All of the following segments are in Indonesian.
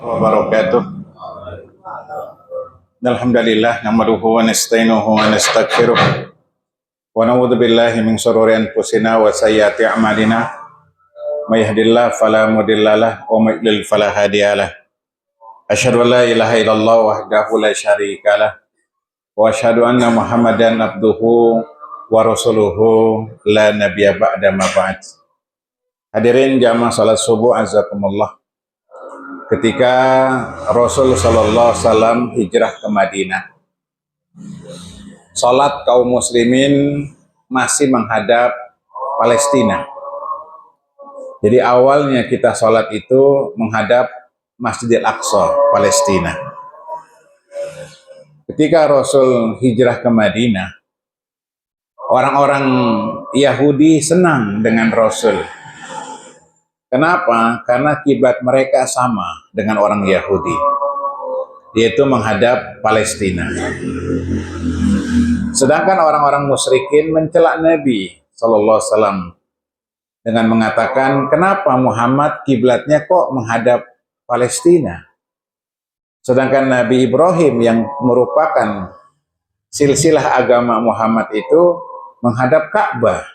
wabarakatuh. Alhamdulillah nahmaduhu wa nasta'inuhu wa nastaghfiruh wa na'udzu billahi min shururi anfusina wa sayyiati a'malina. May yahdihillahu fala mudhillalah wa may yudlil fala hadiyalah. Asyhadu an la ilaha illallah wahdahu la syarikalah wa asyhadu anna Muhammadan abduhu wa rasuluhu la nabiyya ba'da ma ba'd. Hadirin jamaah salat subuh azakumullah. Ketika Rasul Sallallahu Alaihi Wasallam hijrah ke Madinah, salat kaum muslimin masih menghadap Palestina. Jadi awalnya kita salat itu menghadap Masjidil Aqsa, Palestina. Ketika Rasul hijrah ke Madinah, orang-orang Yahudi senang dengan Rasul. Kenapa? Karena kiblat mereka sama dengan orang Yahudi, yaitu menghadap Palestina. Sedangkan orang-orang musyrikin mencela Nabi Sallallahu Alaihi Wasallam dengan mengatakan, kenapa Muhammad kiblatnya kok menghadap Palestina? Sedangkan Nabi Ibrahim yang merupakan silsilah agama Muhammad itu menghadap Ka'bah.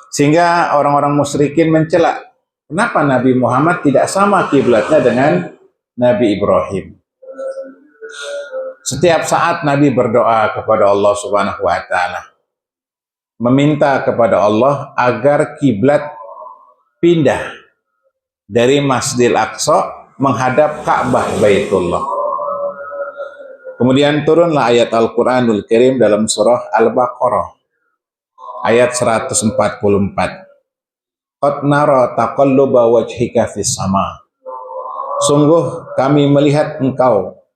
Sehingga orang-orang musyrikin mencela, kenapa Nabi Muhammad tidak sama kiblatnya dengan Nabi Ibrahim? Setiap saat Nabi berdoa kepada Allah Subhanahu wa taala, meminta kepada Allah agar kiblat pindah dari Masjidil Aqsa menghadap Ka'bah Baitullah. Kemudian turunlah ayat Al-Qur'anul Karim dalam surah Al-Baqarah ayat 144. Qad nara taqalluba wajhika fis sama. Sungguh kami melihat engkau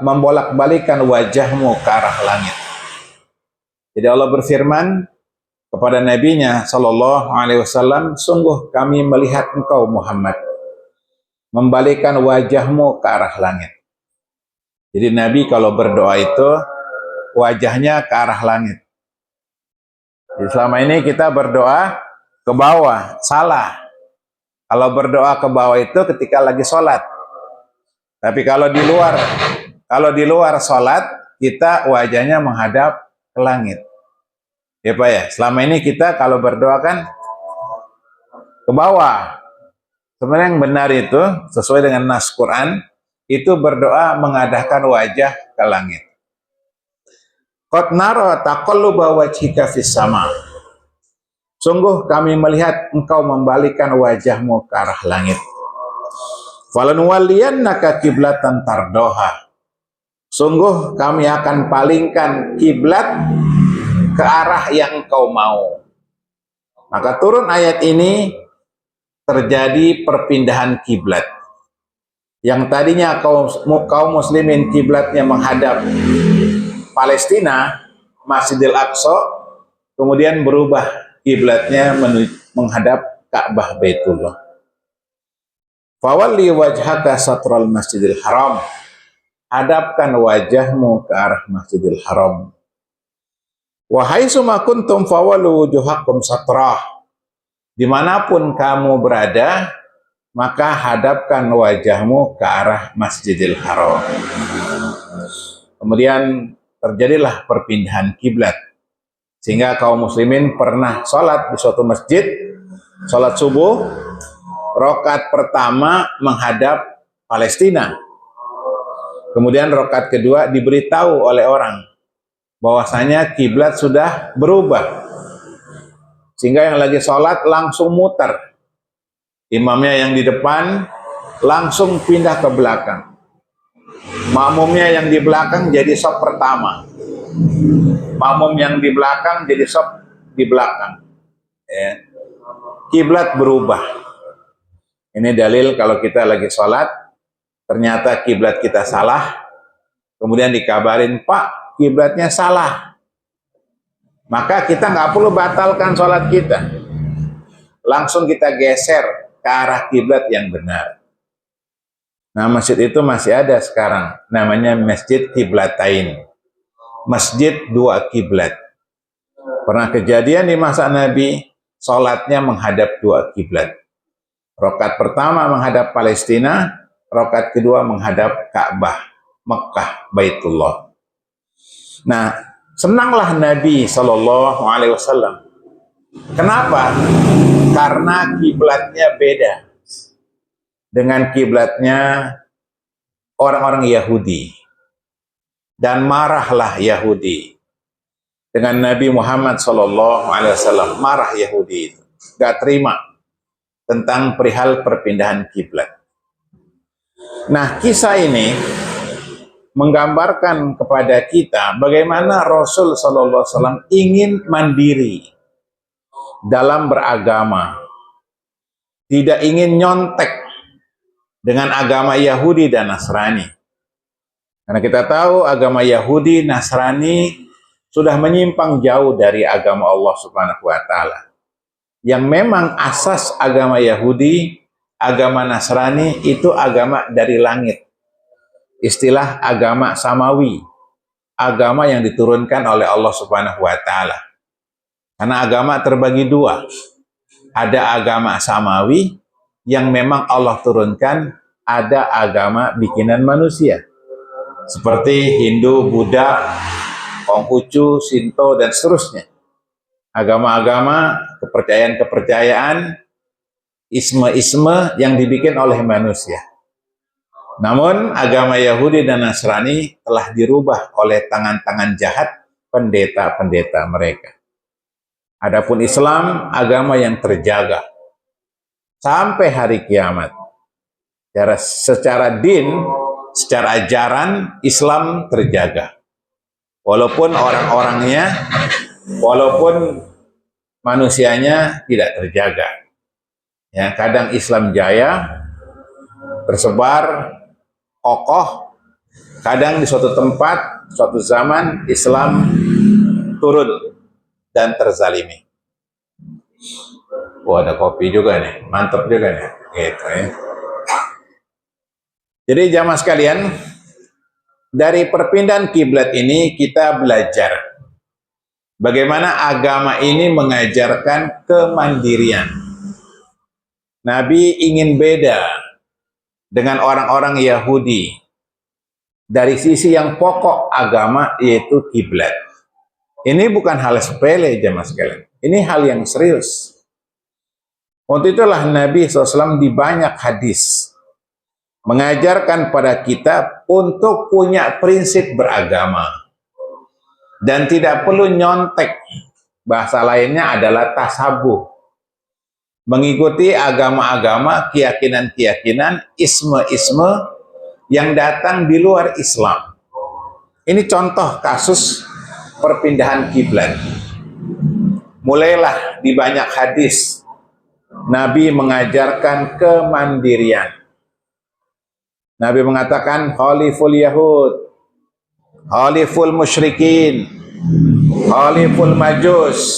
membolak-balikan wajahmu ke arah langit. Jadi Allah berfirman kepada nabinya sallallahu alaihi wasallam, sungguh kami melihat engkau Muhammad membalikkan wajahmu ke arah langit. Jadi Nabi kalau berdoa itu wajahnya ke arah langit. Jadi selama ini kita berdoa ke bawah, salah. Kalau berdoa ke bawah itu ketika lagi sholat. Tapi kalau di luar sholat, kita wajahnya menghadap ke langit. Ya Pak ya, selama ini kita kalau berdoa kan ke bawah. Sebenarnya yang benar itu, sesuai dengan nas Quran, itu berdoa mengadahkan wajah ke langit. Qad nara taqalluba wajhika fis sama. Sungguh kami melihat engkau membalikkan wajahmu ke arah langit. Falanuwalliyannaka qiblatan tardoha. Sungguh kami akan palingkan kiblat ke arah yang engkau mau. Maka turun ayat ini, terjadi perpindahan kiblat. Yang tadinya kaum muslimin kiblatnya menghadap Palestina, Masjidil Aqsa, kemudian berubah kiblatnya menghadap Ka'bah Baitullah. Fawalli wajhaka satral Masjidil Haram. Hadapkan wajahmu ke arah Masjidil Haram. Wa haitsuma kuntum fawallu wujuhakum satrah. Dimanapun kamu berada, maka hadapkan wajahmu ke arah Masjidil Haram. Kemudian terjadilah perpindahan kiblat, sehingga kaum muslimin pernah sholat di suatu masjid, sholat subuh, rakaat pertama menghadap Palestina, kemudian rakaat kedua diberitahu oleh orang bahwasanya kiblat sudah berubah, sehingga yang lagi sholat langsung muter, imamnya yang di depan langsung pindah ke belakang, makmumnya yang di belakang jadi saf pertama, makmum yang di belakang jadi saf di belakang. Ya. Kiblat berubah. Ini dalil kalau kita lagi sholat, ternyata kiblat kita salah, kemudian dikabarin, Pak, kiblatnya salah. Maka kita nggak perlu batalkan sholat kita. Langsung kita geser ke arah kiblat yang benar. Nah, masjid itu masih ada sekarang, namanya Masjid Qiblatain, masjid dua kiblat. Pernah kejadian di masa Nabi, sholatnya menghadap dua kiblat. Rakaat pertama menghadap Palestina, rakaat kedua menghadap Ka'bah, Mekah, Baitullah. Nah, senanglah Nabi Shallallahu Alaihi Wasallam. Kenapa? Karena kiblatnya beda dengan kiblatnya orang-orang Yahudi. Dan marahlah Yahudi dengan Nabi Muhammad SAW. Marah Yahudi itu, gak terima tentang perihal perpindahan kiblat. Nah, kisah ini menggambarkan kepada kita bagaimana Rasul SAW ingin mandiri dalam beragama, tidak ingin nyontek dengan agama Yahudi dan Nasrani. Karena kita tahu agama Yahudi, Nasrani sudah menyimpang jauh dari agama Allah Subhanahu wa Ta'ala. Yang memang asas agama Yahudi, agama Nasrani itu agama dari langit. Istilah agama samawi, agama yang diturunkan oleh Allah Subhanahu wa Ta'ala. Karena agama terbagi dua. Ada agama samawi yang memang Allah turunkan, ada agama bikinan manusia. Seperti Hindu, Buddha, Konghucu, Shinto, dan seterusnya. Agama-agama, kepercayaan-kepercayaan, isme-isme yang dibikin oleh manusia. Namun, agama Yahudi dan Nasrani telah dirubah oleh tangan-tangan jahat pendeta-pendeta mereka. Adapun Islam, agama yang terjaga sampai hari kiamat. Secara din, secara ajaran Islam terjaga. Walaupun orang-orangnya, walaupun manusianya tidak terjaga. Ya, kadang Islam jaya, tersebar, kokoh. Kadang di suatu tempat, suatu zaman Islam turun dan terzalimi. Wah, ada kopi juga nih, mantap juga nih. Gitu ya. Jadi jamaah sekalian, dari perpindahan kiblat ini kita belajar bagaimana agama ini mengajarkan kemandirian. Nabi ingin beda dengan orang-orang Yahudi dari sisi yang pokok agama, yaitu kiblat. Ini bukan hal sepele jamaah sekalian, ini hal yang serius. Untuk itulah Nabi SAW di banyak hadis mengajarkan pada kita untuk punya prinsip beragama dan tidak perlu nyontek. Bahasa lainnya adalah tasabuh, mengikuti agama-agama, keyakinan-keyakinan, isme-isme yang datang di luar Islam. Ini contoh kasus perpindahan kiblat. Mulailah di banyak hadis Nabi mengajarkan kemandirian. Nabi mengatakan, khaliful Yahud, khaliful musyrikin, khaliful majus.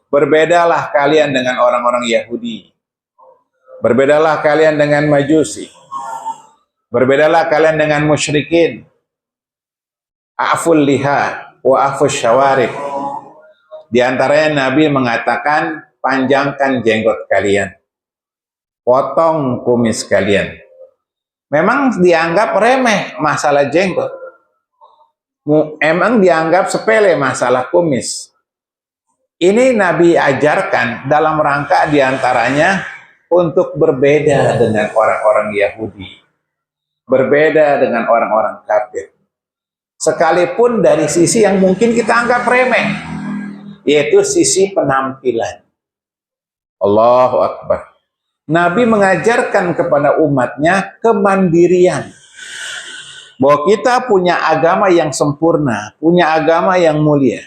Berbedalah kalian dengan orang-orang Yahudi. Berbedalah kalian dengan majusi. Berbedalah kalian dengan musyrikin. A'ful liha wa a'fus syawarib. Di antaranya Nabi mengatakan, panjangkan jenggot kalian, potong kumis kalian. Memang dianggap remeh masalah jenggot. Emang dianggap sepele masalah kumis. Ini Nabi ajarkan dalam rangka diantaranya untuk berbeda dengan orang-orang Yahudi. Berbeda dengan orang-orang kafir. Sekalipun dari sisi yang mungkin kita anggap remeh, yaitu sisi penampilan. Allahu Akbar. Nabi mengajarkan kepada umatnya kemandirian. Bahwa kita punya agama yang sempurna, punya agama yang mulia.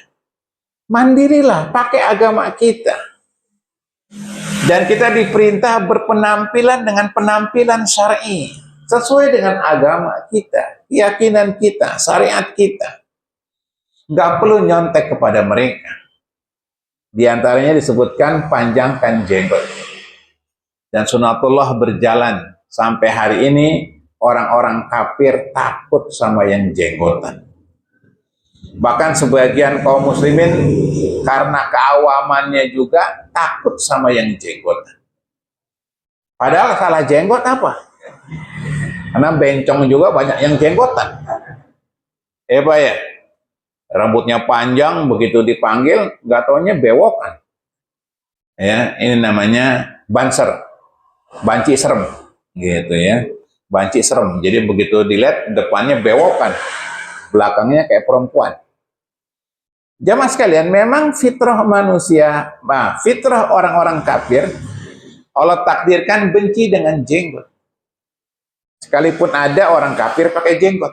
Mandirilah, pakai agama kita. Dan kita diperintah berpenampilan dengan penampilan syar'i, sesuai dengan agama kita, keyakinan kita, syariat kita. Gak perlu nyontek kepada mereka. Di antaranya disebutkan panjangkan jenggot. Dan sunatullah berjalan sampai hari ini, orang-orang kafir takut sama yang jenggotan. Bahkan sebagian kaum muslimin karena keawamannya juga takut sama yang jenggotan. Padahal salah jenggot apa? Karena bencong juga banyak yang jenggotan. Pak ya, rambutnya panjang, begitu dipanggil, nggak taunya bewokan. Ya, ini namanya banser, banci serem, gitu ya, banci serem. Jadi begitu dilihat depannya bewokan, belakangnya kayak perempuan. Jamaah sekalian, memang fitrah manusia, fitrah orang-orang kafir, Allah takdirkan benci dengan jenggot. Sekalipun ada orang kafir pakai jenggot.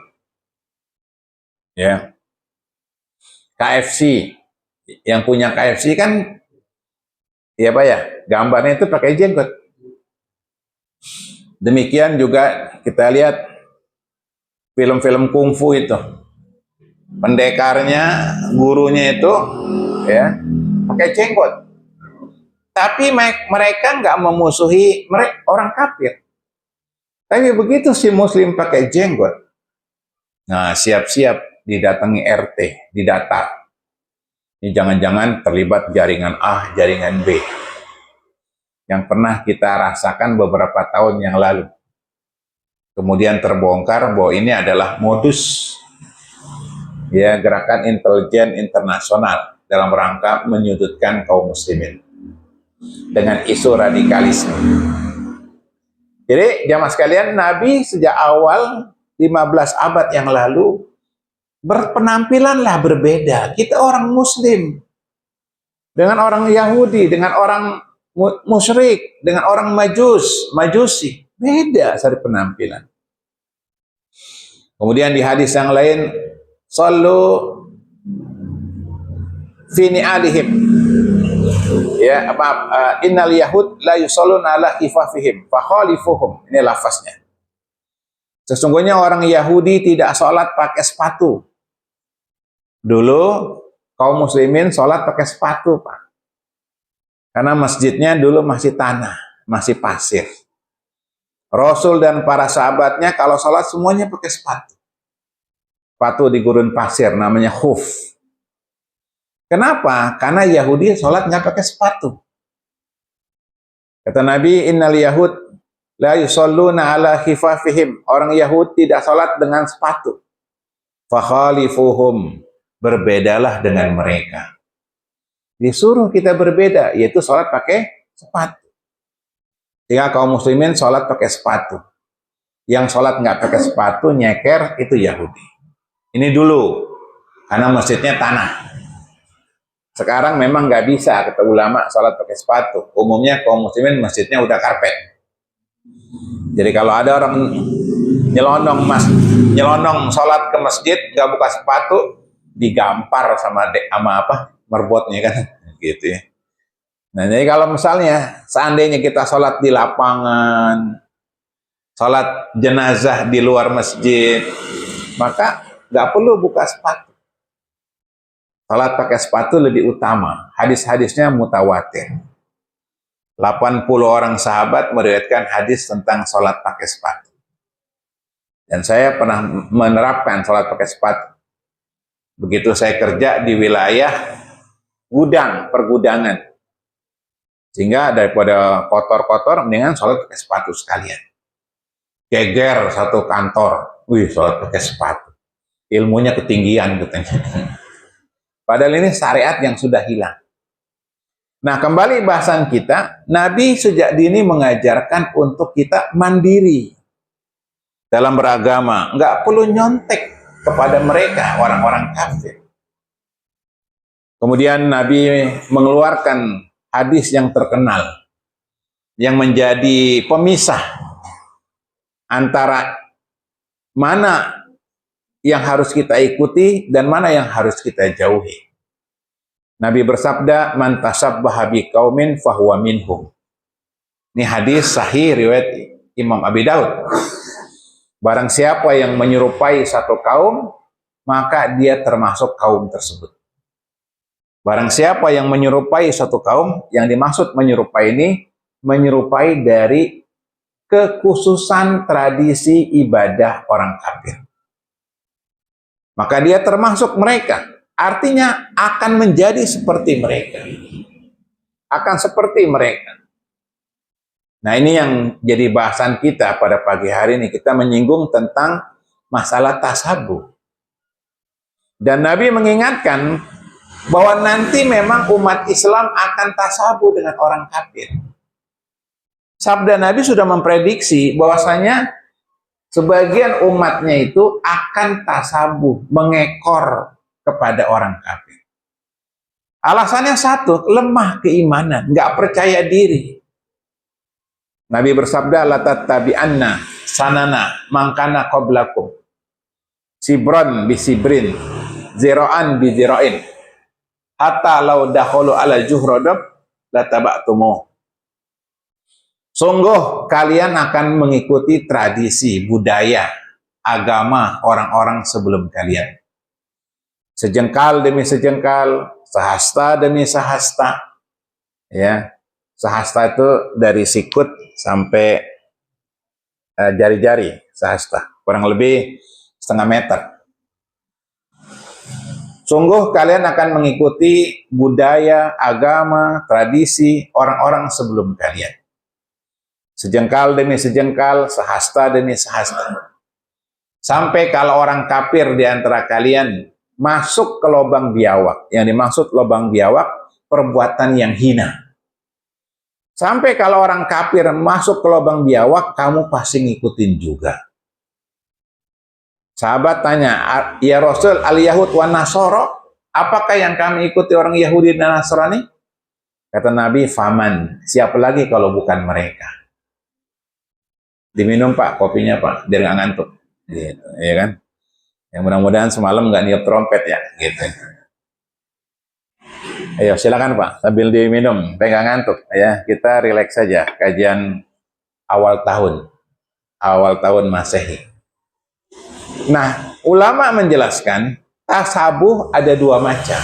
Ya. KFC, yang punya KFC kan, ya Pak ya, gambarnya itu pakai jenggot. Demikian juga kita lihat film-film kungfu itu. Pendekarnya, gurunya itu ya pakai jenggot. Tapi mereka nggak memusuhi orang kafir. Tapi begitu si muslim pakai jenggot, nah siap-siap didatangi RT, didata. Ini jangan-jangan terlibat jaringan A, jaringan B. Yang pernah kita rasakan beberapa tahun yang lalu. Kemudian terbongkar bahwa ini adalah modus ya gerakan intelijen internasional dalam rangka menyudutkan kaum muslimin dengan isu radikalisme. Jadi jamaah sekalian, Nabi sejak awal 15 abad yang lalu berpenampilanlah berbeda. Kita orang muslim dengan orang Yahudi, dengan orang musyrik, dengan orang majusi, beda dari penampilan. Kemudian di hadis yang lain, sallu fi ni'alihim. Ya, innal yahud la yusalluna ala khifafihim fa khalifuhum. Ini lafaznya. Sesungguhnya orang Yahudi tidak sholat pakai sepatu. Dulu kaum muslimin sholat pakai sepatu, Pak. Karena masjidnya dulu masih tanah, masih pasir. Rasul dan para sahabatnya kalau sholat semuanya pakai sepatu. Sepatu di gurun pasir, namanya khuf. Kenapa? Karena Yahudi sholat nggak pakai sepatu. Kata Nabi, innal yahud la yusalluna ala khifafihim. Orang Yahudi tidak sholat dengan sepatu. Fakhalifuhum. Berbedalah dengan mereka. Disuruh kita berbeda, yaitu sholat pakai sepatu. Sehingga kaum muslimin sholat pakai sepatu. Yang sholat nggak pakai sepatu, nyeker, itu Yahudi. Ini dulu, karena masjidnya tanah. Sekarang memang nggak bisa, kata ulama, sholat pakai sepatu. Umumnya kaum muslimin masjidnya udah karpet. Jadi kalau ada orang nyelonong sholat ke masjid, nggak buka sepatu, digampar sama merbotnya kan, gitu ya. Nah, jadi kalau misalnya seandainya kita sholat di lapangan, sholat jenazah di luar masjid, maka nggak perlu buka sepatu. Sholat pakai sepatu lebih utama. Hadis-hadisnya mutawatir. 80 orang sahabat meriwayatkan hadis tentang sholat pakai sepatu. Dan saya pernah menerapkan sholat pakai sepatu. Begitu saya kerja di wilayah gudang, pergudangan. Sehingga daripada kotor-kotor, mendingan sholat pakai sepatu sekalian. Geger satu kantor, sholat pakai sepatu. Ilmunya ketinggian katanya. Padahal ini syariat yang sudah hilang. Nah, kembali bahasan kita, Nabi sejak dini mengajarkan untuk kita mandiri dalam beragama. Nggak perlu nyontek kepada mereka, orang-orang kafir. Kemudian Nabi mengeluarkan hadis yang terkenal yang menjadi pemisah antara mana yang harus kita ikuti dan mana yang harus kita jauhi. Nabi bersabda, man tasabbaha biqaumin fahuwa minhum. Ini hadis sahih riwayat Imam Abi Daud. Barang siapa yang menyerupai satu kaum, maka dia termasuk kaum tersebut. Barang siapa yang menyerupai satu kaum, yang dimaksud menyerupai ini, menyerupai dari kekhususan tradisi ibadah orang kafir. Maka dia termasuk mereka. Artinya akan menjadi seperti mereka. Akan seperti mereka. Nah, ini yang jadi bahasan kita pada pagi hari ini. Kita menyinggung tentang masalah tasabuh. Dan Nabi mengingatkan bahwa nanti memang umat Islam akan tasabuh dengan orang kafir. Sabda Nabi sudah memprediksi bahwasanya sebagian umatnya itu akan tasabuh, mengekor kepada orang kafir. Alasannya satu, lemah keimanan, nggak percaya diri. Nabi bersabda, la tattabi'anna sanana mangkana qablakum, sibron bi sibrin, zira'an bi zira'in, hatta law dakhulu ala juhradab la taba'tumu. Sungguh kalian akan mengikuti tradisi, budaya, agama orang-orang sebelum kalian. Sejengkal demi sejengkal, sehasta demi sehasta. Ya, sehasta itu dari sikut sampai jari-jari, sehasta. Kurang lebih setengah meter. Sungguh kalian akan mengikuti budaya, agama, tradisi orang-orang sebelum kalian. Sejengkal demi sejengkal, sehasta demi sehasta. Sampai kalau orang kafir di antara kalian masuk ke lubang biawak. Yang dimaksud lubang biawak, perbuatan yang hina. Sampai kalau orang kafir masuk ke lubang biawak, kamu pasti ngikutin juga. Sahabat tanya, ya Rasul, al-Yahud wa Nasoro, apakah yang kami ikuti orang Yahudi dan Nasrani? Kata Nabi, faman, siapa lagi kalau bukan mereka? Diminum Pak, kopinya Pak, biar nggak ngantuk. Gitu, ya kan? Yang mudah-mudahan semalam nggak niup trompet ya, gitu. Ayo silakan Pak, sambil diminum, supaya nggak ngantuk. Ya, kita rileks saja. Kajian awal tahun Masehi. Nah, ulama menjelaskan tasabuh ada dua macam.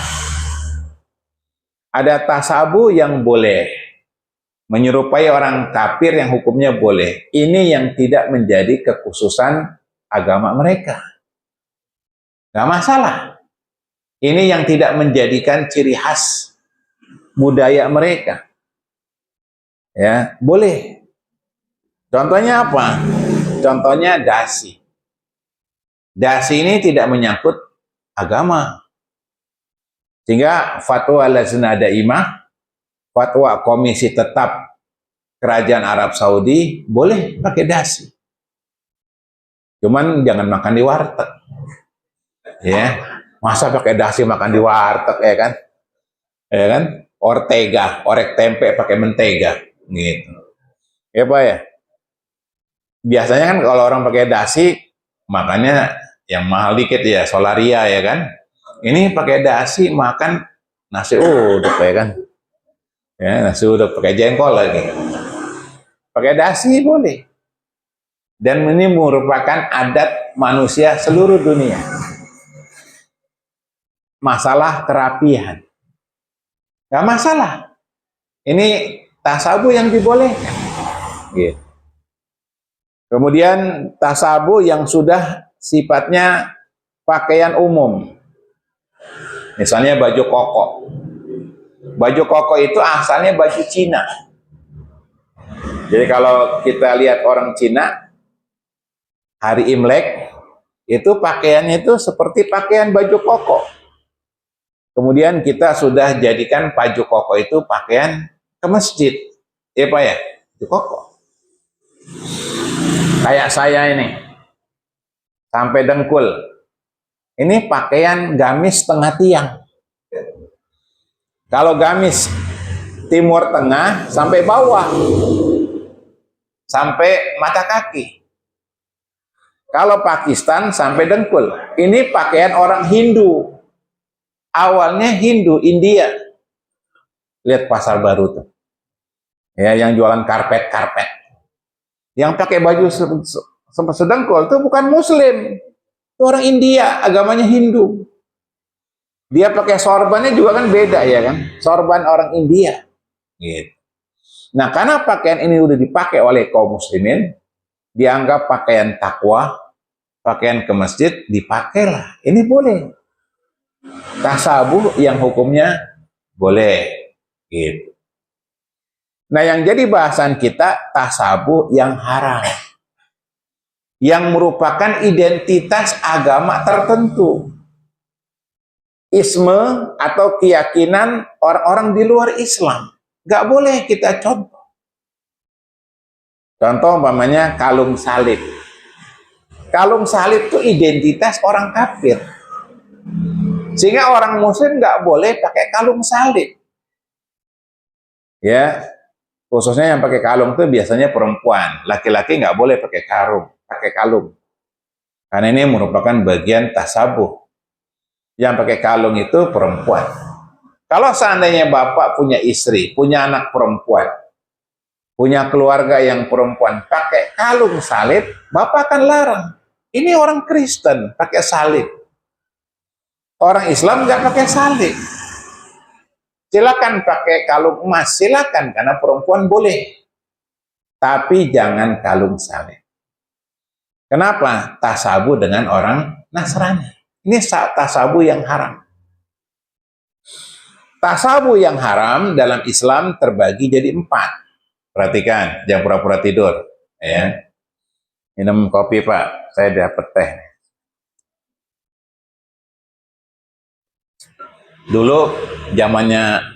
Ada tasabuh yang boleh, menyerupai orang kafir yang hukumnya boleh. Ini yang tidak menjadi kekhususan agama mereka. Nggak masalah. Ini yang tidak menjadikan ciri khas budaya mereka. Ya, boleh. Contohnya apa? Contohnya dasi. Dasi ini tidak menyangkut agama. Sehingga fatwa Lajnah Daimah, fatwa Komisi Tetap Kerajaan Arab Saudi, boleh pakai dasi. Cuman jangan makan di warteg. Ya, masa pakai dasi makan di warteg, ya kan? Ya kan? Ortega, orek tempe pakai mentega, gitu. Ya Pak ya. Biasanya kan kalau orang pakai dasi, makannya yang mahal dikit ya, solaria ya kan. Ini pakai dasi makan nasi uduk ya kan. Ya, nasi uduk pakai jengkol lagi. Pakai dasi boleh. Dan ini merupakan adat manusia seluruh dunia. Masalah kerapihan. Gak masalah. Ini tasabuh yang dibolehkan. Gitu. Kemudian tasabuh yang sudah sifatnya pakaian umum. Misalnya baju koko. Baju koko itu asalnya baju Cina. Jadi kalau kita lihat orang Cina, hari Imlek, itu pakaiannya itu seperti pakaian baju koko. Kemudian kita sudah jadikan baju koko itu pakaian ke masjid. Ya Pak ya? Baju koko. Kayak saya ini. Sampai dengkul. Ini pakaian gamis tengah tiang. Kalau gamis timur tengah sampai bawah. Sampai mata kaki. Kalau Pakistan sampai dengkul. Ini pakaian orang Hindu. Awalnya Hindu, India. Lihat pasar baru tuh. Ya, yang jualan karpet-karpet. Yang pakai baju sedengkul itu bukan Muslim. Itu orang India, agamanya Hindu. Dia pakai sorbannya juga kan beda ya kan. Sorban orang India. Gitu. Nah, karena pakaian ini udah dipakai oleh kaum muslimin, dianggap pakaian takwa, pakaian ke masjid, dipakailah. Ini boleh. Tasabuh yang hukumnya boleh. Gitu. Nah, yang jadi bahasan kita tasabuh yang haram, yang merupakan identitas agama tertentu, isme atau keyakinan orang-orang di luar Islam. Nggak boleh kita contoh. Contoh umpamanya kalung salib. Kalung salib itu identitas orang kafir. Sehingga orang muslim nggak boleh pakai kalung salib. Ya, khususnya yang pakai kalung itu biasanya perempuan. Laki-laki nggak boleh pakai kalung. Karena ini merupakan bagian tasabuh. Yang pakai kalung itu perempuan. Kalau seandainya bapak punya istri, punya anak perempuan, punya keluarga yang perempuan pakai kalung salib, bapak akan larang. Ini orang Kristen pakai salib. Orang Islam nggak pakai salib. Silakan pakai kalung emas, silakan, karena perempuan boleh. Tapi jangan kalung salib. Kenapa? Tasabuh dengan orang Nasrani. Ini tasabuh yang haram. Tasabuh yang haram dalam Islam terbagi jadi 4. Perhatikan, jangan pura-pura tidur. Ya. Minum kopi, Pak. Saya dapat teh. Dulu zamannya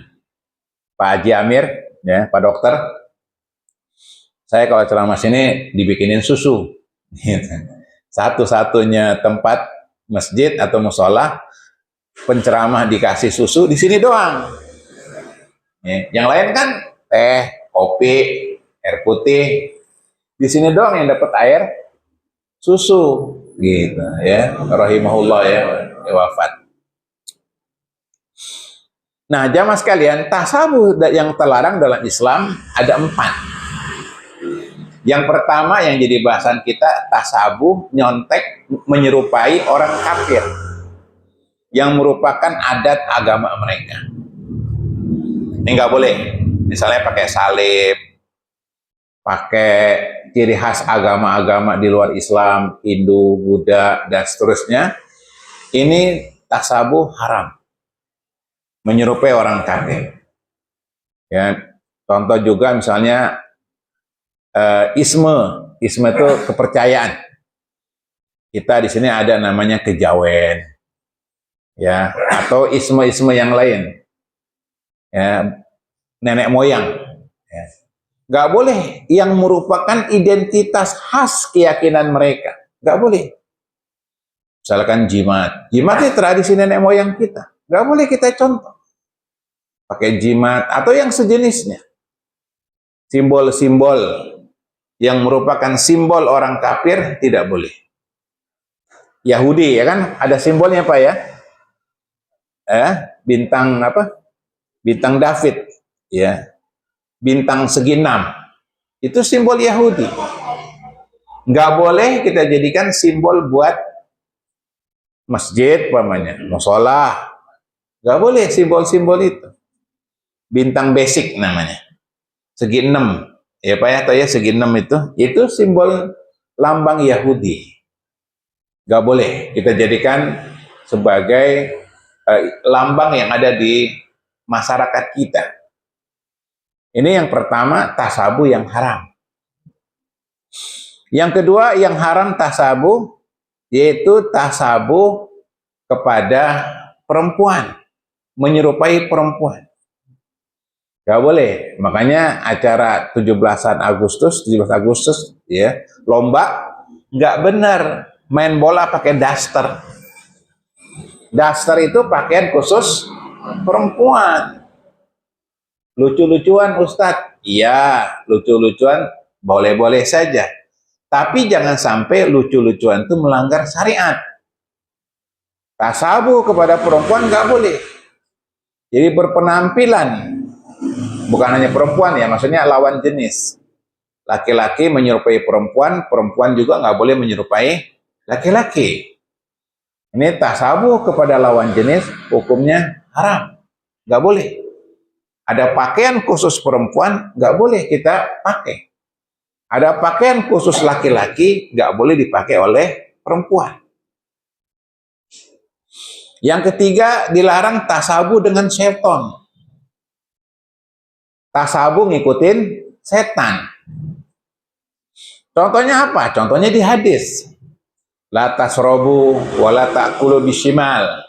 Pak Haji Amir, ya, Pak Dokter, saya kalau ceramah sini dibikinin susu. Satu-satunya tempat masjid atau musola penceramah dikasih susu di sini doang. Yang lain kan teh, kopi, air putih. Di sini doang yang dapat air susu, gitu ya. Rahimahullah ya, wafat. Nah, jamaah sekalian, tasabuh yang terlarang dalam Islam ada 4. Yang pertama yang jadi bahasan kita, tasabuh nyontek menyerupai orang kafir yang merupakan adat agama mereka. Ini nggak boleh. Misalnya pakai salib, pakai ciri khas agama-agama di luar Islam, Hindu, Buddha, dan seterusnya. Ini tasabuh haram, menyerupai orang kafir. Ya, contoh juga misalnya isme itu kepercayaan. Kita di sini ada namanya kejawen, ya, atau isme yang lain, ya, nenek moyang. Ya. Nggak boleh yang merupakan identitas khas keyakinan mereka. Nggak boleh. Misalkan jimat itu tradisi nenek moyang kita. Nggak boleh kita contoh. Pakai jimat atau yang sejenisnya. Simbol-simbol yang merupakan simbol orang kafir tidak boleh. Yahudi ya kan ada simbolnya Pak ya? Bintang apa? Bintang David ya. Bintang segi 6. Itu simbol Yahudi. Nggak boleh kita jadikan simbol buat masjid umpamanya, musola. Nggak boleh simbol-simbol itu. Bintang basic namanya. Segi 6. Ya Pak ya, atau ya segi 6 itu simbol lambang Yahudi. Nggak boleh kita jadikan sebagai lambang yang ada di masyarakat kita. Ini yang pertama, tasabuh yang haram. Yang kedua yang haram tasabuh, yaitu tasabuh kepada perempuan, menyerupai perempuan. Gak boleh. Makanya acara 17 Agustus ya, lomba nggak benar main bola pakai daster. Daster itu pakaian khusus perempuan. Lucu-lucuan Ustadz, iya lucu-lucuan boleh-boleh saja. Tapi jangan sampai lucu-lucuan itu melanggar syariat. Tasabuh kepada perempuan nggak boleh. Jadi berpenampilan, bukan hanya perempuan ya, maksudnya lawan jenis. Laki-laki menyerupai perempuan, perempuan juga nggak boleh menyerupai laki-laki. Ini tasabuh kepada lawan jenis, hukumnya haram, nggak boleh. Ada pakaian khusus perempuan, nggak boleh kita pakai. Ada pakaian khusus laki-laki, nggak boleh dipakai oleh perempuan. Yang ketiga, dilarang tasabuh dengan seton. tasabu ngikutin setan. Contohnya apa? Contohnya di hadis. La tasrobu wala ta'kulu bishimal.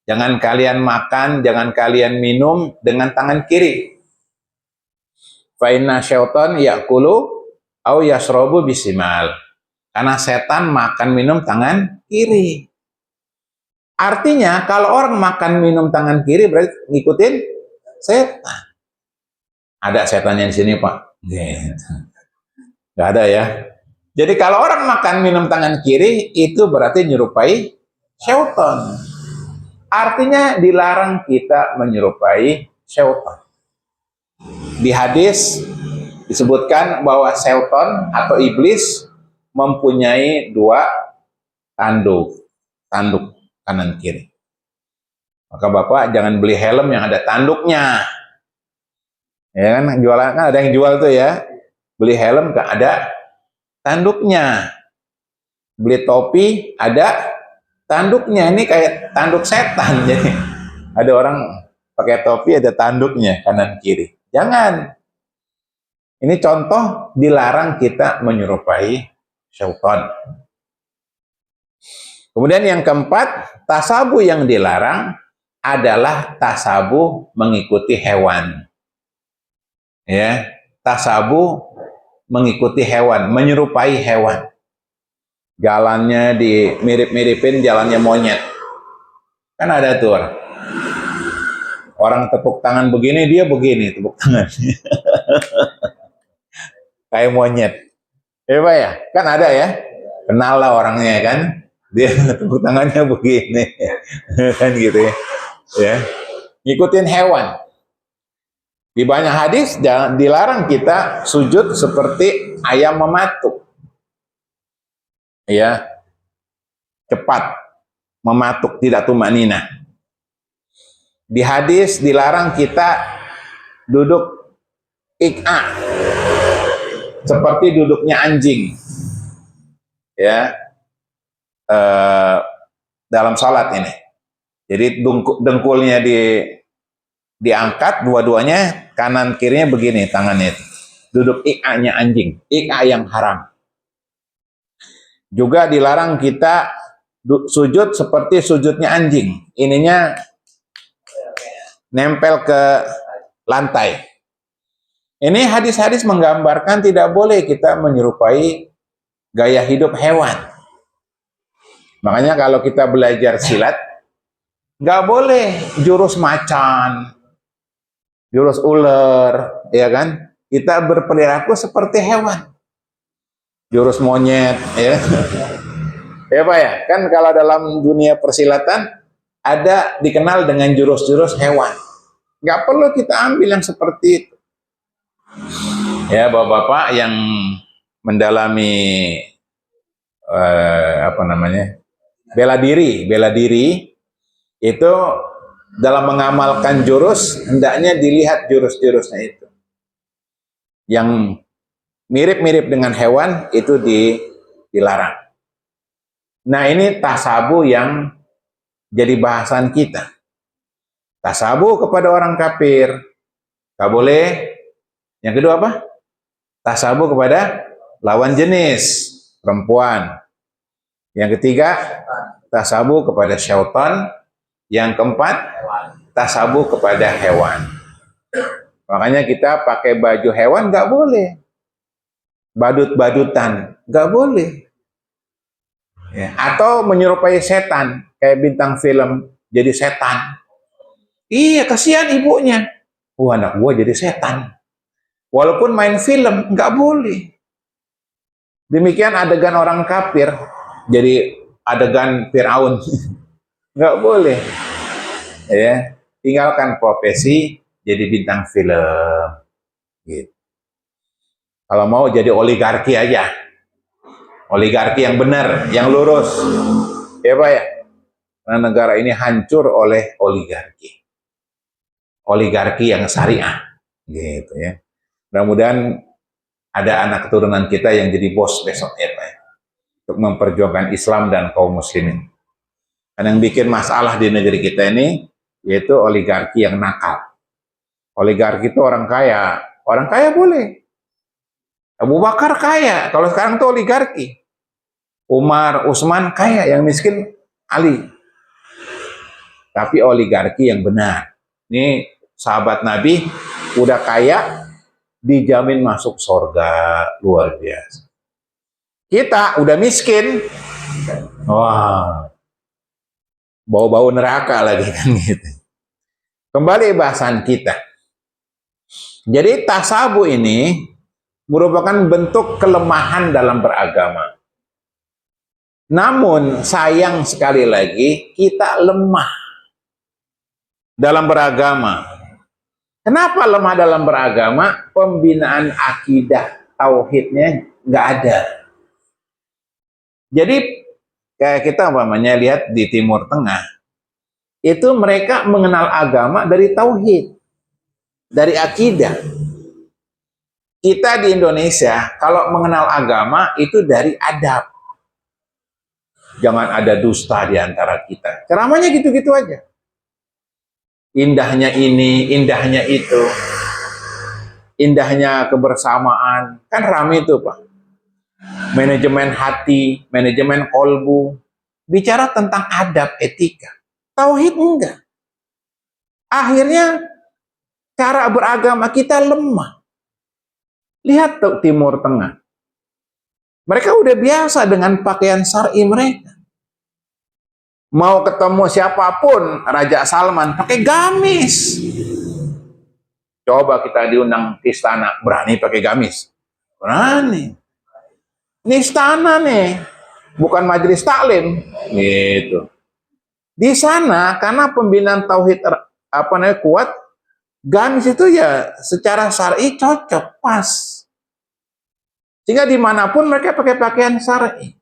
Jangan kalian makan, jangan kalian minum dengan tangan kiri. Fa inna syaitan ya'kulu au yasrobu bishimal. Karena setan makan minum tangan kiri. Artinya kalau orang makan minum tangan kiri berarti ngikutin setan. Ada setannya di sini, Pak? Nggak ada ya. Jadi kalau orang makan minum tangan kiri itu berarti menyerupai syaitan. Artinya dilarang kita menyerupai syaitan. Di hadis disebutkan bahwa syaitan atau iblis mempunyai dua tanduk kanan kiri. Maka Bapak jangan beli helm yang ada tanduknya. Ya kan, jualan kan ada yang jual tuh ya. Beli helm gak ada tanduknya. Beli topi ada tanduknya. Ini kayak tanduk setan. Jadi ada orang pakai topi ada tanduknya kanan kiri. Jangan. Ini contoh dilarang kita menyerupai syaitan. Kemudian yang keempat, tasabuh yang dilarang adalah tasabuh mengikuti hewan. Ya, tasabuh mengikuti hewan, menyerupai hewan. Jalannya dimirip-miripin jalannya monyet. Kan ada tuh orang tepuk tangan begini, dia begini tepuk tangan. Kayak monyet. Ya Pak ya? Kan ada ya? Kenal lah orangnya kan? Dia tepuk tangannya begini. Kan gitu ya. Ya. Ngikutin hewan. Di banyak hadis dilarang kita sujud seperti ayam mematuk. Ya. Cepat mematuk, tidak tumanina. Di hadis dilarang kita duduk ik'a seperti duduknya anjing. Ya. Dalam salat ini. Jadi dengkulnya diangkat dua-duanya, kanan kirinya begini tangannya itu. Duduk ik'a-nya anjing, ik'a yang haram. Juga dilarang kita sujud seperti sujudnya anjing. Ininya nempel ke lantai. Ini hadis-hadis menggambarkan tidak boleh kita menyerupai gaya hidup hewan. Makanya kalau kita belajar silat, nggak boleh jurus macan, jurus ular, ya kan? Kita berperilaku seperti hewan. Jurus monyet, ya. Ya Pak ya, kan kalau dalam dunia persilatan ada dikenal dengan jurus-jurus hewan. Nggak perlu kita ambil yang seperti itu. Ya Bapak-bapak yang mendalami bela diri itu dalam mengamalkan jurus hendaknya dilihat jurus-jurusnya itu. Yang mirip-mirip dengan hewan itu dilarang. Nah ini tasabuh yang jadi bahasan kita. Tasabuh kepada orang kafir gak boleh. Yang kedua apa? Tasabuh kepada lawan jenis perempuan. Yang ketiga, tasabuh kepada syaitan. Yang keempat, tasabuh kepada hewan. Makanya kita pakai baju hewan nggak boleh. Badut-badutan nggak boleh. Ya. Atau menyerupai setan, kayak bintang film jadi setan. Iya, kasihan ibunya. Anak gua jadi setan. Walaupun main film nggak boleh. Demikian adegan orang kafir jadi adegan Firaun. Nggak boleh. Ya, tinggalkan profesi jadi bintang film. Gitu. Kalau mau jadi oligarki aja. Oligarki yang benar, yang lurus. Ya Pak ya? Karena negara ini hancur oleh oligarki. Oligarki yang syariah. Gitu ya. Mudah-mudahan ada anak keturunan kita yang jadi bos besok ya Pak ya. Untuk memperjuangkan Islam dan kaum muslimin. Dan yang bikin masalah di negeri kita ini yaitu oligarki yang nakal. Oligarki itu orang kaya boleh. Abu Bakar kaya, kalau sekarang itu oligarki. Umar, Utsman kaya, yang miskin Ali. Tapi oligarki yang benar. Ini sahabat Nabi udah kaya, dijamin masuk surga, luar biasa. Kita udah miskin, wah, bau-bau neraka lagi kan gitu. Kembali bahasan kita. Jadi tasabuh ini merupakan bentuk kelemahan dalam beragama. Namun sayang sekali lagi kita lemah dalam beragama. Kenapa lemah dalam beragama? Pembinaan akidah tauhidnya nggak ada. Jadi kayak kita umpamanya lihat di Timur Tengah, itu mereka mengenal agama dari tauhid, dari akidah. Kita di Indonesia kalau mengenal agama itu dari adab. Jangan ada dusta di antara kita. Ceramahnya gitu-gitu aja. Indahnya ini, indahnya itu. Indahnya kebersamaan. Kan rame itu, Pak. Manajemen hati, manajemen kolbu. Bicara tentang adab, etika. Tauhid enggak. Akhirnya cara beragama kita lemah. Lihat tuh Timur Tengah. Mereka udah biasa dengan pakaian syar'i mereka. Mau ketemu siapapun, Raja Salman pakai gamis. Coba kita diundang ke istana, berani pakai gamis? Berani. Ini istana nih, bukan majelis taklim. Gitu. Di sana karena pembinaan tauhid kuat, gamis itu ya secara syar'i cocok, pas. Sehingga dimanapun mereka pakai pakaian syar'i.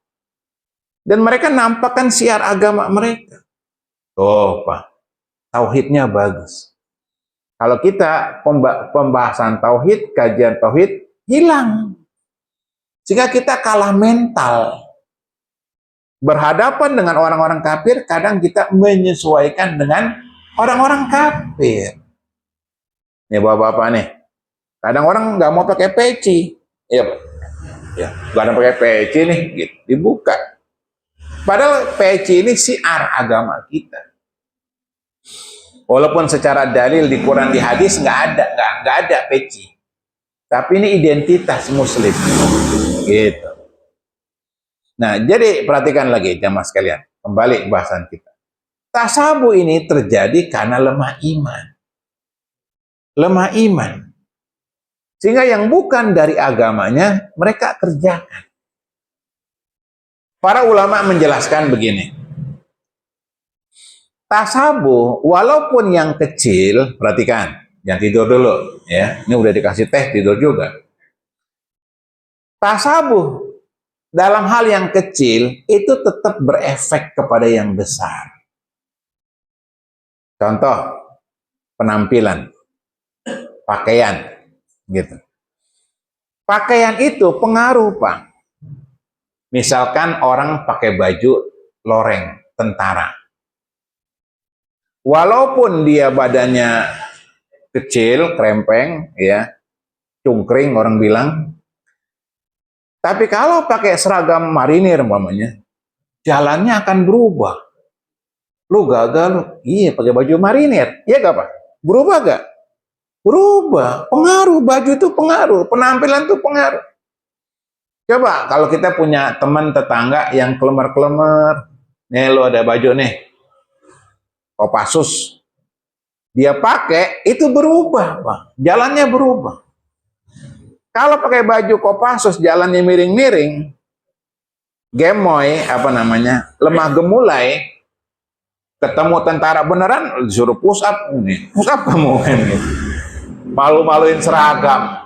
Dan mereka nampakkan siar agama mereka. Oh, Pak. Tauhidnya bagus. Kalau kita pembahasan tauhid, kajian tauhid, hilang. Sehingga kita kalah mental. Berhadapan dengan orang-orang kafir, kadang kita menyesuaikan dengan orang-orang kafir. Nih, bapak-bapak nih. Kadang orang nggak mau pakai peci. Iya, Pak. Ya, nggak ada pakai peci nih, gitu. Dibuka. Padahal peci ini siar agama kita. Walaupun secara dalil di Quran, di hadis nggak ada peci. Tapi ini identitas Muslim, gitu. Nah, jadi perhatikan lagi jamaah sekalian. Kembali ke bahasan kita. Tasabuh ini terjadi karena lemah iman. Lemah iman. Sehingga yang bukan dari agamanya mereka kerjakan. Para ulama menjelaskan begini. Tasabuh, walaupun yang kecil, perhatikan, yang tidur dulu, ya. Ini udah dikasih teh, tidur juga. Tasabuh dalam hal yang kecil itu tetap berefek kepada yang besar. Contoh, penampilan, pakaian, gitu. Pakaian itu pengaruh, Pak. Misalkan orang pakai baju loreng, tentara. Walaupun dia badannya kecil, krempeng, ya, cungkring orang bilang, tapi kalau pakai seragam marinir umpamanya, jalannya akan berubah. Lu gagal lu. Iya, pakai baju marinir. Iya gak, Pak? Berubah gak? Berubah. Pengaruh, baju itu pengaruh, penampilan itu pengaruh. Coba kalau kita punya teman tetangga yang klemer-klemer, nih lo ada baju nih, Kopassus, dia pakai, itu berubah, Pak. Jalannya berubah. Kalau pakai baju Kopassus, jalannya miring-miring, gemoy, lemah gemulai, ketemu tentara beneran, disuruh push up kamu kan. Malu-maluin seragam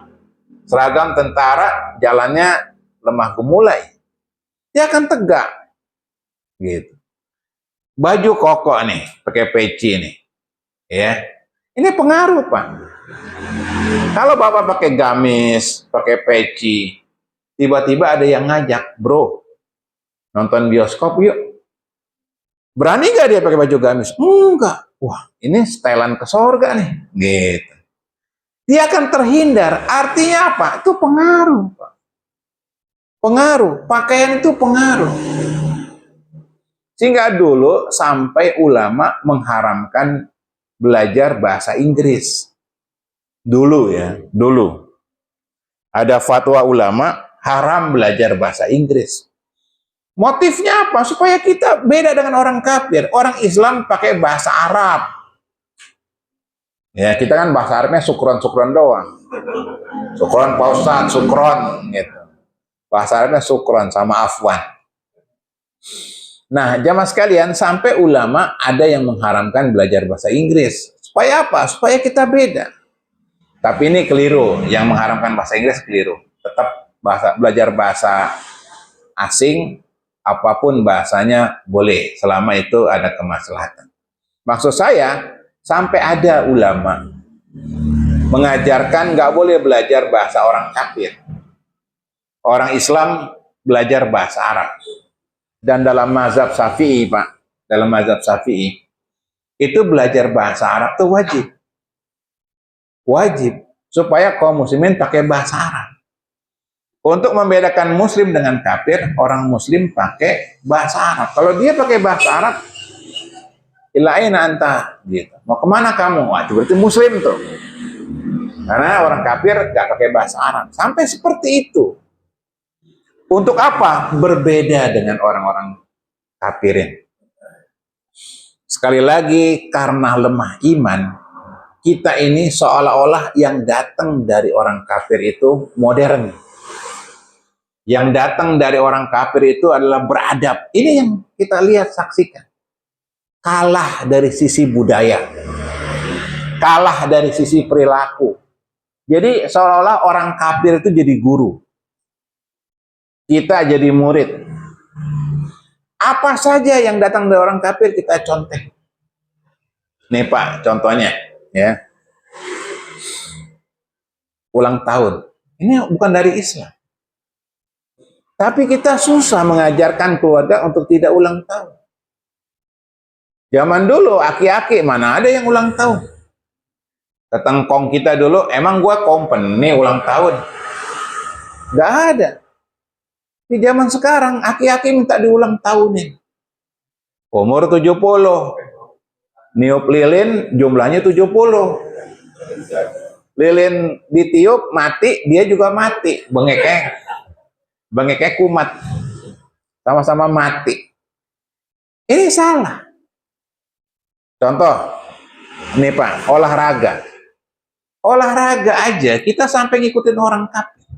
tentara, jalannya lemah gemulai, dia akan tegak, gitu. Baju koko nih, pakai peci nih, ya, ini pengaruh, Pak. Kalau Bapak pakai gamis, pakai peci, tiba-tiba ada yang ngajak, bro, nonton bioskop yuk. Berani nggak dia pakai baju gamis? Enggak. Wah, ini setelan ke surga nih, gitu. dia akan terhindar. Artinya apa? Itu pengaruh, Pak. Pengaruh, pakaian itu pengaruh. Sehingga dulu sampai ulama mengharamkan belajar bahasa Inggris. Dulu ya, dulu. Ada fatwa ulama haram belajar bahasa Inggris. Motifnya apa? Supaya kita beda dengan orang kafir. Orang Islam pakai bahasa Arab. Ya, kita kan bahasa Arabnya sukron-sukron doang. Sukron Pak Ustadz, sukron gitu. Bahasa Arabnya sukron sama afwan. Nah, jamaah sekalian, sampai ulama ada yang mengharamkan belajar bahasa Inggris. Supaya apa? Supaya kita beda. Tapi ini keliru, yang mengharamkan bahasa Inggris keliru. Tetap belajar bahasa asing, apapun bahasanya boleh, selama itu ada kemaslahatan. Maksud saya, sampai ada ulama mengajarkan nggak boleh belajar bahasa orang kafir. Orang Islam belajar bahasa Arab. Dan dalam mazhab Syafi'i, Pak, dalam mazhab Syafi'i, itu belajar bahasa Arab itu wajib. Wajib. Supaya kaum muslimin pakai bahasa Arab. Untuk membedakan muslim dengan kafir, orang muslim pakai bahasa Arab. Kalau dia pakai bahasa Arab, ilaina anta, gitu. Mau kemana kamu? Wah, itu berarti muslim tuh. Karena orang kafir gak pakai bahasa Arab. Sampai seperti itu. Untuk apa? Berbeda dengan orang-orang kafirin. Sekali lagi, karena lemah iman, kita ini seolah-olah yang datang dari orang kafir itu modern. Yang datang dari orang kafir itu adalah beradab. Ini yang kita lihat, saksikan. Kalah dari sisi budaya. Kalah dari sisi perilaku. Jadi seolah-olah orang kafir itu jadi guru. Kita jadi murid. Apa saja yang datang dari orang kafir kita contek. Nih Pak, contohnya ya. Ulang tahun. Ini bukan dari Islam. Tapi kita susah mengajarkan keluarga untuk tidak ulang tahun. Zaman dulu aki-aki mana ada yang ulang tahun. Tetengkong kita dulu, emang gua company ulang tahun. Gak ada. Di zaman sekarang, aki-aki minta diulang tahunin. Umur 70. Niup lilin, jumlahnya 70. Lilin ditiup, mati, dia juga mati. Bengeknya kumat. Sama-sama mati. Ini salah. Contoh, nih Pak, olahraga. Olahraga aja, kita sampai ngikutin orang kafir.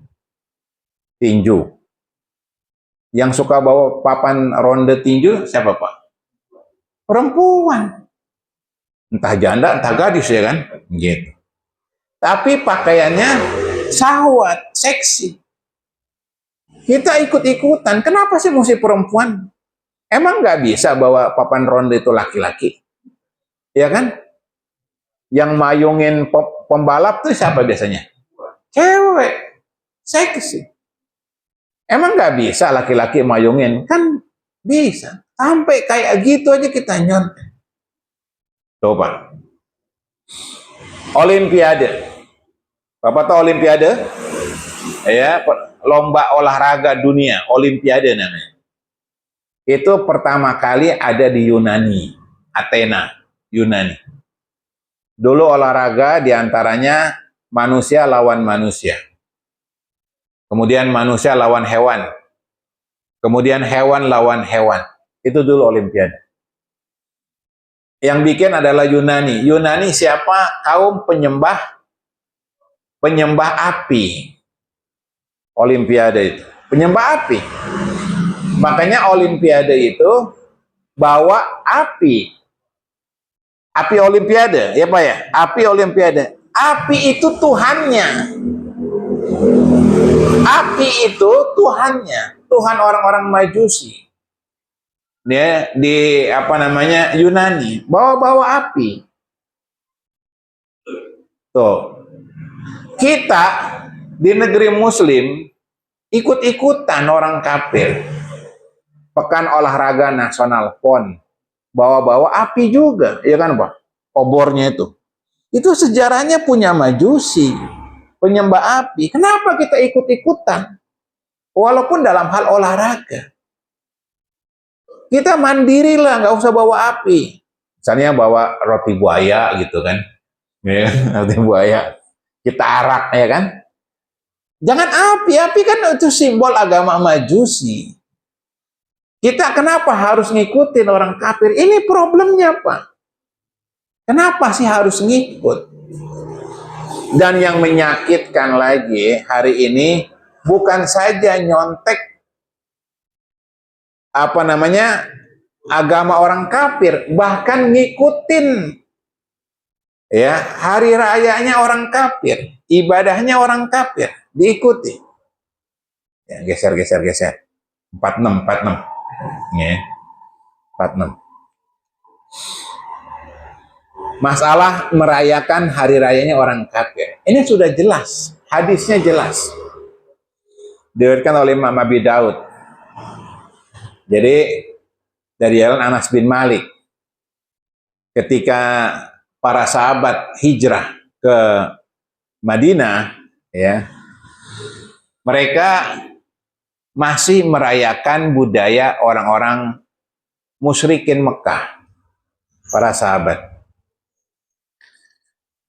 Tinju. Yang suka bawa papan ronde tinju siapa Pak? Perempuan. Entah janda, entah gadis ya kan? Gitu. Tapi pakaiannya syahwat, seksi. Kita ikut-ikutan. Kenapa sih mesti perempuan? Emang nggak bisa bawa papan ronde itu laki-laki? Ya kan? Yang mayungin pembalap tuh siapa biasanya? Cewek. Seksi. Emang nggak bisa laki-laki mayungin? Kan bisa. Sampai kayak gitu aja kita nyontek. Coba. Olimpiade. Bapak tahu Olimpiade? Ya, lomba olahraga dunia. Olimpiade namanya. Itu pertama kali ada di Yunani. Athena, Yunani. Dulu olahraga diantaranya manusia lawan manusia. Kemudian manusia lawan hewan. Kemudian hewan lawan hewan. Itu dulu Olimpiade. Yang bikin adalah Yunani. Yunani siapa? Kaum penyembah api. Olimpiade itu. Penyembah api. Makanya Olimpiade itu bawa api. Api Olimpiade, ya Pak ya? Api Olimpiade. Api itu Tuhannya. Api itu Tuhannya, Tuhan orang-orang Majusi. Dia di apa namanya Yunani, bawa-bawa api. Tuh. Kita di negeri muslim ikut-ikutan orang kafir. Pekan olahraga nasional PON. Bawa-bawa api juga, ya kan Pak? Obornya itu. Itu sejarahnya punya Majusi, penyembah api. Kenapa kita ikut-ikutan? Walaupun dalam hal olahraga. Kita mandirilah, nggak usah bawa api. Misalnya bawa roti buaya gitu kan. Ya, roti buaya. Kita arak ya kan. Jangan api, api kan itu simbol agama Majusi. Kita kenapa harus ngikutin orang kafir? Ini problemnya, Pak. Kenapa sih harus ngikut? Dan yang menyakitkan lagi hari ini bukan saja nyontek agama orang kafir, bahkan ngikutin ya hari rayanya orang kafir, ibadahnya orang kafir, diikuti. Ya, geser. 46. Ya. 46. Masalah merayakan hari rayanya orang kafir. Ini sudah jelas, hadisnya jelas. Diriwayatkan oleh Imam Abi Daud. Jadi dari jalan Anas bin Malik, ketika para sahabat hijrah ke Madinah, ya, mereka masih merayakan budaya orang-orang musyrikin Mekah, para sahabat.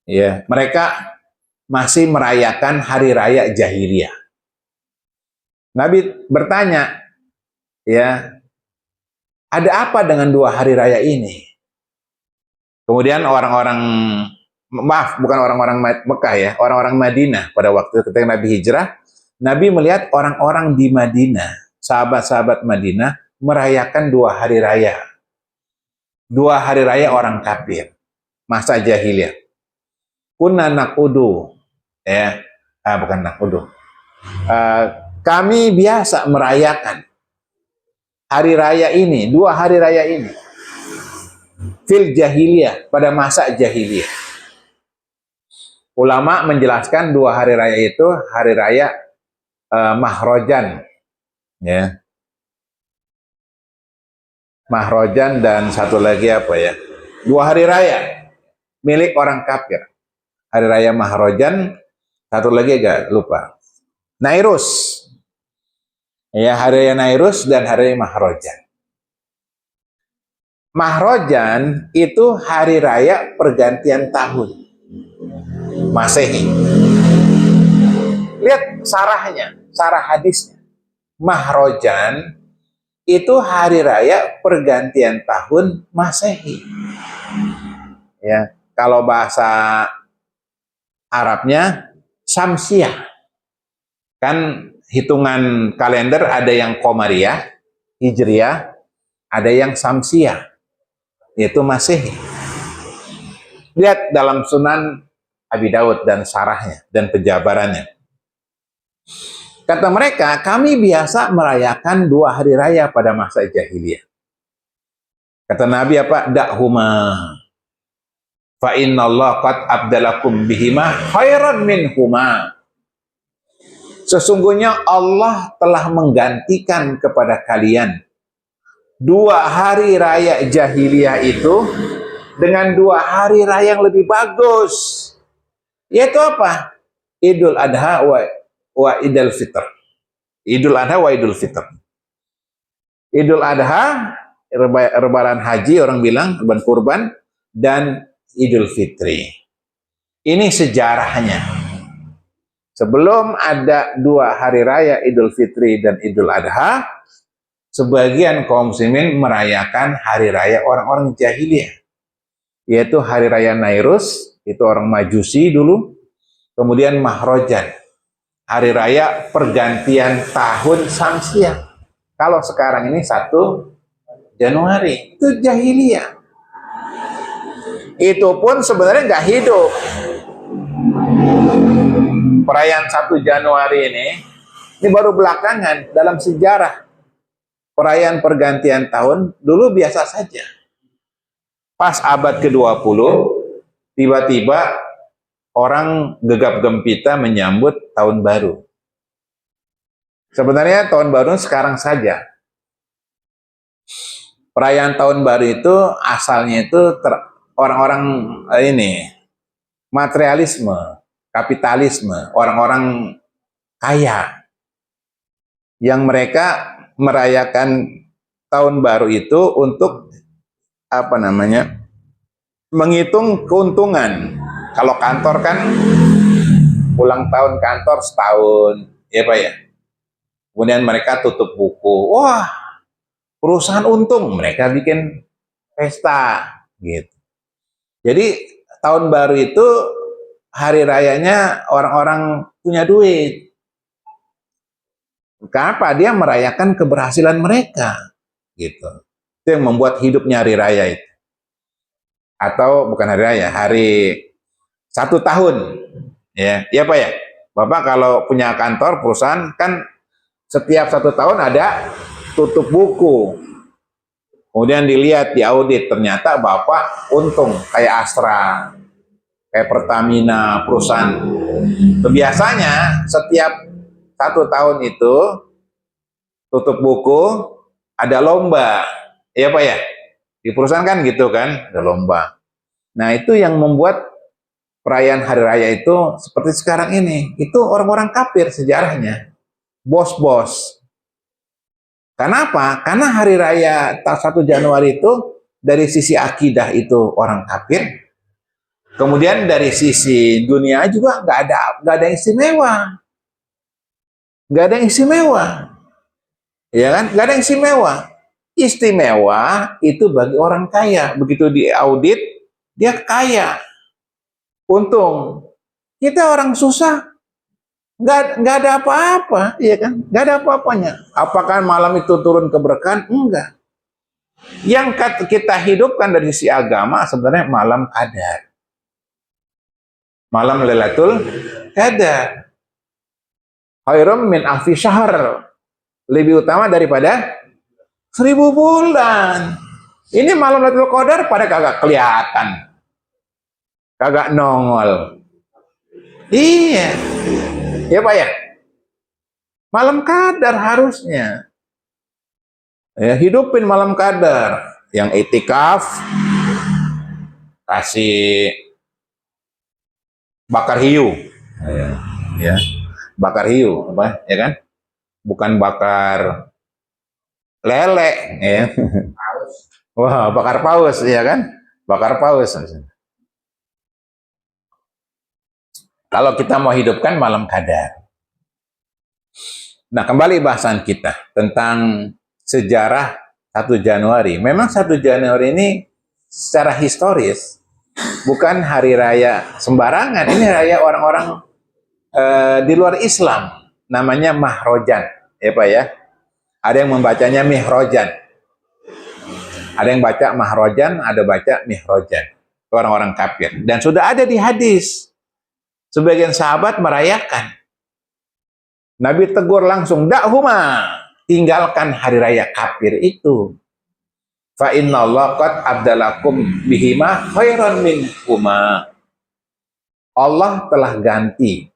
Ya, mereka masih merayakan hari raya jahiliyah. Nabi bertanya, ya, ada apa dengan dua hari raya ini? Kemudian bukan orang-orang Mekah ya, orang-orang Madinah pada waktu ketika Nabi hijrah, Nabi melihat orang-orang di Madinah, sahabat-sahabat Madinah merayakan dua hari raya. Dua hari raya orang kafir, masa jahiliyah. Kunna naqudu, ya, bukan naqudu. Kami biasa merayakan hari raya ini, dua hari raya ini. Fil jahiliyah, pada masa jahiliyah. Ulama menjelaskan dua hari raya itu hari raya Mahrojan, ya. Mahrojan dan satu lagi apa ya? Dua hari raya milik orang kafir. Hari raya Mahrojan, satu lagi agak lupa. Nairus. Ya, hari raya Nairus dan hari raya Mahrojan. Mahrojan itu hari raya pergantian tahun Masehi. Lihat sarahnya, sarah hadisnya. Mahrojan itu hari raya pergantian tahun Masehi. Ya, kalau bahasa Arabnya Samsiah. Kan hitungan kalender ada yang Qamariyah, Hijriyah, ada yang Samsiah, yaitu Masehi. Lihat dalam Sunan Abi Daud dan sarahnya dan penjabarannya. Kata mereka, kami biasa merayakan dua hari raya pada masa jahiliyah. Kata Nabi apa? Da'huma. Fa innallaha qad abdalakum bihima khairan minhuma. Sesungguhnya Allah telah menggantikan kepada kalian dua hari raya jahiliyah itu dengan dua hari raya yang lebih bagus. Yaitu apa? Idul Adha wa Idul Fitr. Idul Adha wa Idul Fitr. Idul Adha, lebaran haji orang bilang, lebaran kurban, dan Idul Fitri. Ini sejarahnya. Sebelum ada dua hari raya Idul Fitri dan Idul Adha, sebagian kaum muslimin merayakan hari raya orang-orang jahiliyah, yaitu hari raya Nairus, itu orang Majusi dulu, kemudian Mahrojan, hari raya pergantian tahun Samsiah. Kalau sekarang ini 1 Januari, itu jahiliyah. Itu pun sebenarnya nggak hidup. Perayaan 1 Januari ini baru belakangan dalam sejarah. Perayaan pergantian tahun dulu biasa saja. Pas abad ke-20, tiba-tiba orang gegap gempita menyambut tahun baru. Sebenarnya tahun baru sekarang saja. Perayaan tahun baru itu asalnya itu orang-orang materialisme, kapitalisme, orang-orang kaya yang mereka merayakan tahun baru itu untuk apa namanya? Menghitung keuntungan. Kalau kantor kan ulang tahun kantor setahun, ya Pak ya. Kemudian mereka tutup buku. Wah, perusahaan untung, mereka bikin pesta gitu. Jadi tahun baru itu hari rayanya orang-orang punya duit. Kenapa? Dia merayakan keberhasilan mereka gitu. Itu yang membuat hidupnya hari raya itu. Atau bukan hari raya, hari 1 tahun. Ya Pak ya. Bapak kalau punya kantor perusahaan kan setiap 1 tahun ada tutup buku. Kemudian dilihat, diaudit, ternyata Bapak untung kayak Astra, kayak Pertamina, perusahaan. Biasanya setiap 1 tahun itu tutup buku ada lomba. Ya Pak ya. Di perusahaan kan gitu kan, ada lomba. Nah, itu yang membuat perayaan hari raya itu seperti sekarang ini. Itu orang-orang kafir sejarahnya. Bos-bos. Kenapa? Karena hari raya 1 Januari itu dari sisi akidah itu orang kafir. Kemudian dari sisi dunia juga nggak ada yang istimewa. Nggak ada yang istimewa. Ya kan? Nggak ada yang istimewa. Istimewa itu bagi orang kaya. Begitu diaudit, dia kaya. Untung. Kita orang susah. Nggak ada apa-apa, iya kan? Nggak ada apa-apanya. Apakah malam itu turun keberkahan? Enggak. Yang kita hidupkan dari sisi agama sebenarnya malam qadar. Malam Lailatul Qadar. Khairum min alfi syahr. Lebih utama daripada 1000 bulan. Ini malam Lailatul Qadar pada kagak kelihatan. Kagak nongol. Iya. Ya Pak ya? Malam qadar harusnya. Ya, hidupin malam qadar. Yang itikaf, kasih bakar hiu. Ya. Bakar hiu, apa? Ya kan? Bukan bakar lele, ya. Wah, bakar paus, ya kan? Bakar paus. Kalau kita mau hidupkan malam qadar. Nah, kembali bahasan kita tentang sejarah 1 Januari. Memang 1 Januari ini secara historis bukan hari raya sembarangan. Ini raya orang-orang di luar Islam. Namanya Mahrojan. Ya Pak ya. Ada yang membacanya Mihrojan. Ada yang baca Mahrojan, ada baca Mihrojan. Orang-orang kafir. Dan sudah ada di hadis. Sebagian sahabat merayakan. Nabi tegur langsung, "Da'huma." Tinggalkan hari raya kafir itu. Fa innallaha qad abdalakum bihima khairan minhuma. Allah telah ganti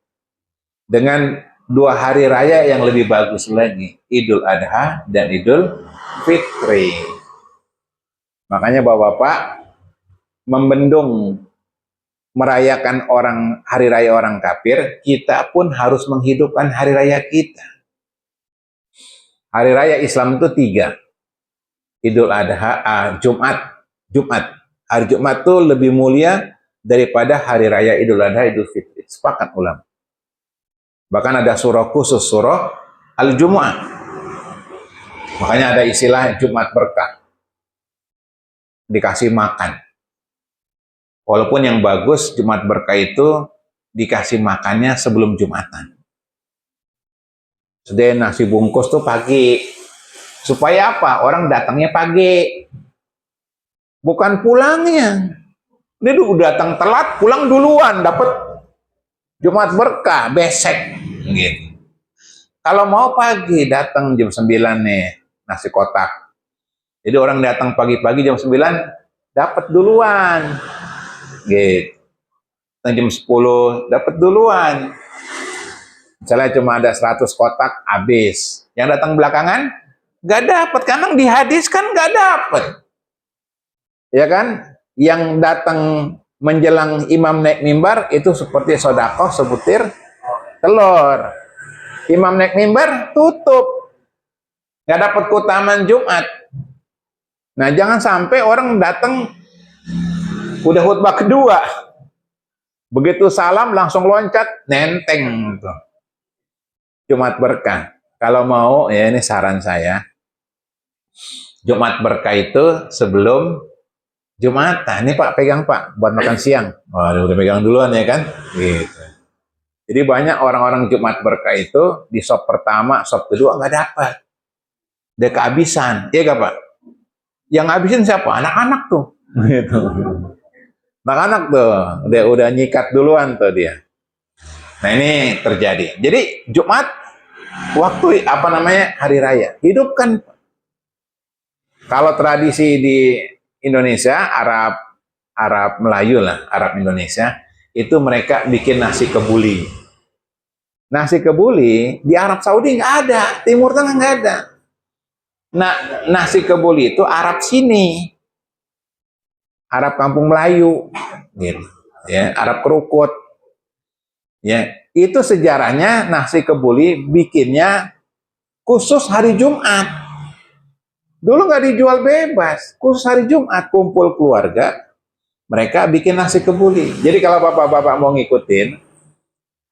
dengan 2 hari raya yang lebih bagus lagi, Idul Adha dan Idul Fitri. Makanya Bapak-bapak membendung merayakan hari raya orang kafir, kita pun harus menghidupkan hari raya kita. Hari raya Islam itu 3. Idul Adha, Jumat. Hari Jumat itu lebih mulia daripada hari raya Idul Adha, Idul Fitri. Sepakat ulama. Bahkan ada surah khusus, surah Al-Jumu'ah. Makanya ada istilah Jumat berkah. Dikasih makan. Walaupun yang bagus Jumat berkah itu dikasih makannya sebelum Jumatan. Sudah nasi bungkus tuh pagi. Supaya apa? Orang datangnya pagi. Bukan pulangnya. Dia udah datang telat, pulang duluan, dapat Jumat berkah, besek. Gitu. Kalau mau pagi, datang jam 9 nih, nasi kotak. Jadi orang datang pagi-pagi jam 9, dapat duluan. Gitu. Jam 10 dapat duluan. Misalnya cuma ada 100 kotak habis. Yang datang belakangan nggak dapat, karena di hadis kan nggak dapat. Ya kan? Yang datang menjelang imam naik mimbar itu seperti sodakoh sebutir telur. Imam naik mimbar tutup, nggak dapat keutamaan Jumat. Nah, jangan sampai orang datang udah khutbah kedua, begitu salam langsung loncat nenteng gitu. Jumat berkah. Kalau mau ya, ini saran saya, Jumat berkah itu sebelum Jumatan. Ini Pak pegang Pak buat makan siang. Waduh, udah pegang duluan ya kan? Gitu. Jadi banyak orang-orang Jumat berkah itu di sop pertama, sop kedua nggak dapat. Dia kehabisan, iya gak Pak? Yang ngabisin siapa? Anak-anak tuh. Gitu. Anak-anak tuh, dia udah nyikat duluan tuh dia. Nah ini terjadi. Jadi Jumat waktu apa namanya hari raya. Hidupkan. Kalau tradisi di Indonesia, Arab Melayu lah, Arab Indonesia, itu mereka bikin nasi kebuli. Nasi kebuli di Arab Saudi nggak ada, Timur Tengah nggak ada. Nah, nasi kebuli itu Arab sini, Arab Kampung Melayu, gitu. Ya, Arab kerukut. Ya, itu sejarahnya nasi kebuli bikinnya khusus hari Jumat. Dulu nggak dijual bebas, khusus hari Jumat kumpul keluarga, mereka bikin nasi kebuli. Jadi kalau bapak-bapak mau ngikutin,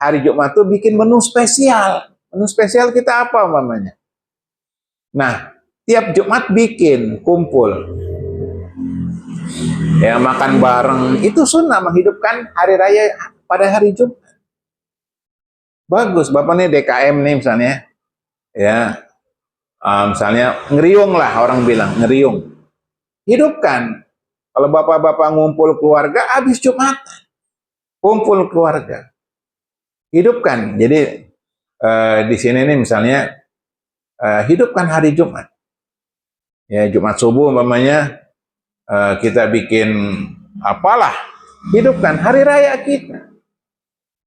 hari Jumat tuh bikin menu spesial. Menu spesial kita apa namanya? Nah, tiap Jumat bikin, kumpul. Ya, makan bareng. Itu sunnah menghidupkan hari raya pada hari Jumat. Bagus, Bapak nih DKM nih misalnya. Ya, misalnya ngeriung lah, orang bilang ngeriung. Hidupkan. Kalau bapak-bapak ngumpul keluarga, habis Jumat. Kumpul keluarga. Hidupkan. Jadi di sini nih misalnya hidupkan hari Jumat. Ya, Jumat subuh umpamanya kita bikin apalah, hidupkan hari raya kita.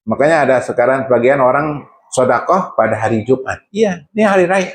Makanya ada sekarang bagian orang sodakoh pada hari Jumat. Iya, ini hari raya.